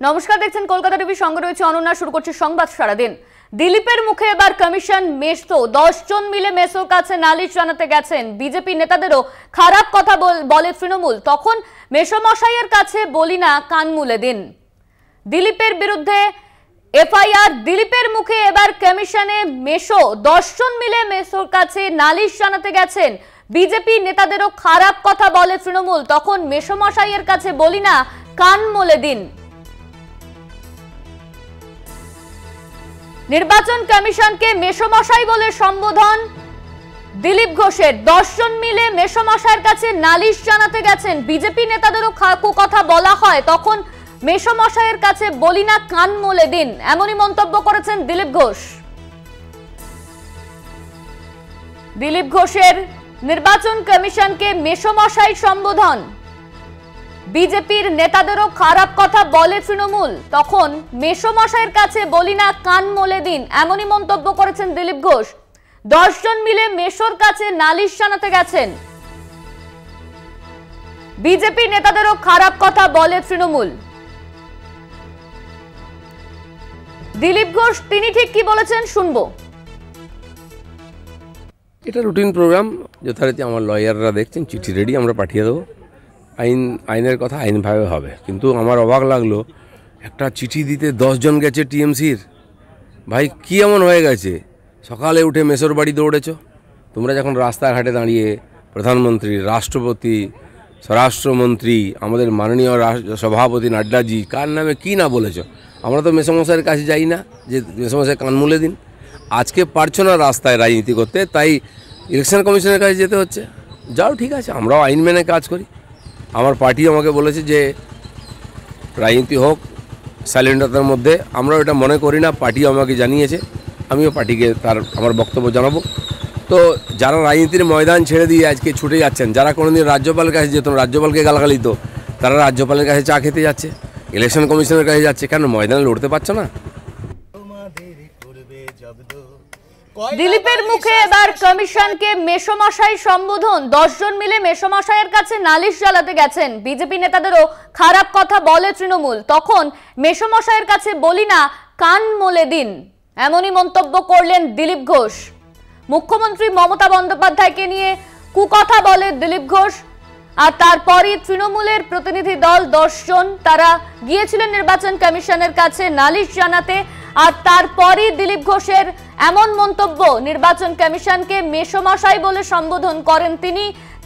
নমস্কার, দেখছেন কলকাতা টিভি, সঙ্গে রয়েছে অনন্যা। শুরু করছে সংবাদ সারাদিন। দিলীপের মুখে এবার কমিশন মেসো। 10 জন মিলে মেসোর কাছে নালিশ জানাতে গেছেন। বিজেপি নেতাদেরও খারাপ কথা বলে তৃণমূল। তখন মেসো মশাইয়ের কাছে বলি না, কান মুলে দিন। দিলীপের বিরুদ্ধে এফআইআর। দিলীপের মুখে এবার কমিশনে মেসো। 10 জন মিলে মেসোর কাছে নালিশ জানাতে গেছেন। বিজেপি নেতাদেরও খারাপ কথা বলে তৃণমূল। তখন মেসো মশাইয়ের কাছে বলি না, কান মুলে দিন। নির্বাচন কমিশনকে মেসোমশাই বলে সম্বোধন দিলীপ ঘোষের। 10 জন মিলে মেসোমশাইয়ের কাছে নালিশ জানাতে গেছেন। বিজেপি নেতাদেরও কথা বলা হয়, তখন মেসোমশাইয়ের কাছে বলি না, কান মুলে দিন। এমনই মন্তব্য করেছেন দিলীপ ঘোষ। দিলীপ ঘোষের নির্বাচন কমিশনকে মেসোমশাই সম্বোধন। বিজেপির নেতাদেরও খারাপ কথা বলে তৃণমূল। তখন মেসোমশাইয়ের কাছে বলি না, কান মুলে দিন। এমনই মন্তব্য করেছেন দিলীপ ঘোষ। 10 জন মিলে মেসোর কাছে নালিশ জানাতে গেছেন। বিজেপির নেতাদেরও খারাপ কথা বলে তৃণমূল। দিলীপ ঘোষ তিনি ঠিক কি বলেছেন শুনবো। এটা রুটিন প্রোগ্রাম, যথারীতি আমার লয়াররা দেখছেন, চিঠি রেডি, আমরা পাঠিয়ে দেবো। আইনের কথা আইনভাবে হবে। কিন্তু আমার অবাক লাগলো, একটা চিঠি দিতে 10 জন গেছে টিএমসির। ভাই কি এমন হয়ে গেছে? সকালে উঠে মেসোর বাড়ি দৌড়েছ তোমরা, যখন রাস্তাঘাটে দাঁড়িয়ে প্রধানমন্ত্রী, রাষ্ট্রপতি, স্বরাষ্ট্রমন্ত্রী, আমাদের মাননীয় সভাপতি নাড্ডাজি কার নামে কি না বলেছ। আমরা তো মেসোমশাইয়ের কাছে যাই না যে মেসোমশাই কান মুলে দিন। আজকে পারছো না রাস্তায় রাজনীতি করতে, তাই ইলেকশন কমিশনের কাছে যেতে হচ্ছে। যাও, ঠিক আছে, আমরাও আইন মেনে কাজ করি। আমার পার্টি আমাকে বলেছে যে রাজনীতি হোক সাইলেন্টতার মধ্যে, আমরাও এটা মনে করি না। পার্টি আমাকে জানিয়েছে, আমিও পার্টিকে আমার বক্তব্য জানাবো। তো যারা রাজনীতির ময়দান ছেড়ে দিয়ে আজকে ছুটে যাচ্ছেন, যারা কোনোদিন রাজ্যপালের কাছে যেত, রাজ্যপালকে গালাগালি দিত, তারা রাজ্যপালের কাছে চা খেতে যাচ্ছে, ইলেকশন কমিশনের কাছে যাচ্ছে। কেন ময়দানে লড়তে পারছো না? দিলীপের মুখে এবার কমিশনকে মেসোমশাই সম্বোধন। 10 জন মিলে মেসোমশাইয়ের কাছে নালিশ জ্বালাতে গেছেন। বিজেপি নেতাদেরও খারাপ কথা বলে তৃণমূল। তখন মেসোমশাইয়ের কাছে বলি না, কান মুলে দিন। এমনই মন্তব্য করলেন দিলীপ ঘোষ। মুখ্যমন্ত্রী মমতা বন্দ্যোপাধ্যায়কে নিয়ে কুকথা বলে দিলীপ ঘোষ। আর তারপরই তৃণমূলের প্রতিনিধি দল 10 জন তারা গিয়েছিলেন নির্বাচন কমিশনের কাছে নালিশ জানাতে। আর তারপরই দিলীপ ঘোষের এমন মন্তব্য, নির্বাচন কমিশনকে মেসোমশাই বলে সম্বোধন করেন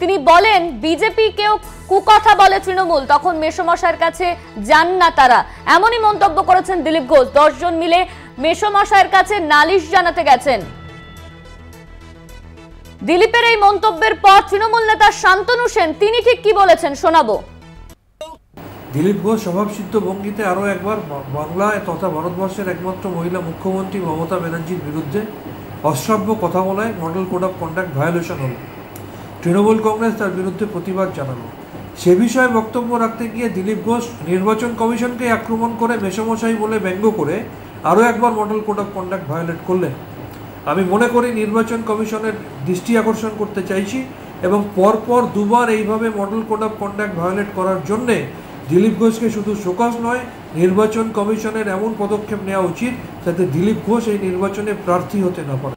তিনি বলেন, বিজেপি কেউ কুকথা বলে তৃণমূল, তখন মেসোমশাইয়ের কাছে যান না তারা। এমনই মন্তব্য করেছেন দিলীপ ঘোষ। 10 জন মিলে মেসোমশাইয়ের কাছে নালিশ জানাতে গেছেন। দিলীপের এই মন্তব্যের পর তৃণমূল নেতা শান্তনু সেন তিনি ঠিক কি বলেছেন শোনাবো। দিলীপ ঘোষ স্বভাবসিদ্ধ ভঙ্গিতে আরও একবার বাংলায় তথা ভারতবর্ষের একমাত্র মহিলা মুখ্যমন্ত্রী মমতা ব্যানার্জির বিরুদ্ধে অশ্রাব্য কথা বলায় model code of conduct violation হল। তৃণমূল কংগ্রেস তার বিরুদ্ধে প্রতিবাদ জানালো। সে বিষয়ে বক্তব্য রাখতে গিয়ে দিলীপ ঘোষ নির্বাচন কমিশনকে আক্রমণ করে মেসোমশাই বলে ব্যঙ্গ করে আরও একবার model code of conduct violate করলেন। আমি মনে করি নির্বাচন কমিশনের দৃষ্টি আকর্ষণ করতে চাইছি এবং পরপর দুবার এইভাবে model code of conduct violate করার জন্যে দিলীপ ঘোষকে শুধু শোকজ নয়, নির্বাচন কমিশনের এমন পদক্ষেপ নেওয়া উচিত যাতে দিলীপ ঘোষ এই নির্বাচনে প্রার্থী হতে না পারে।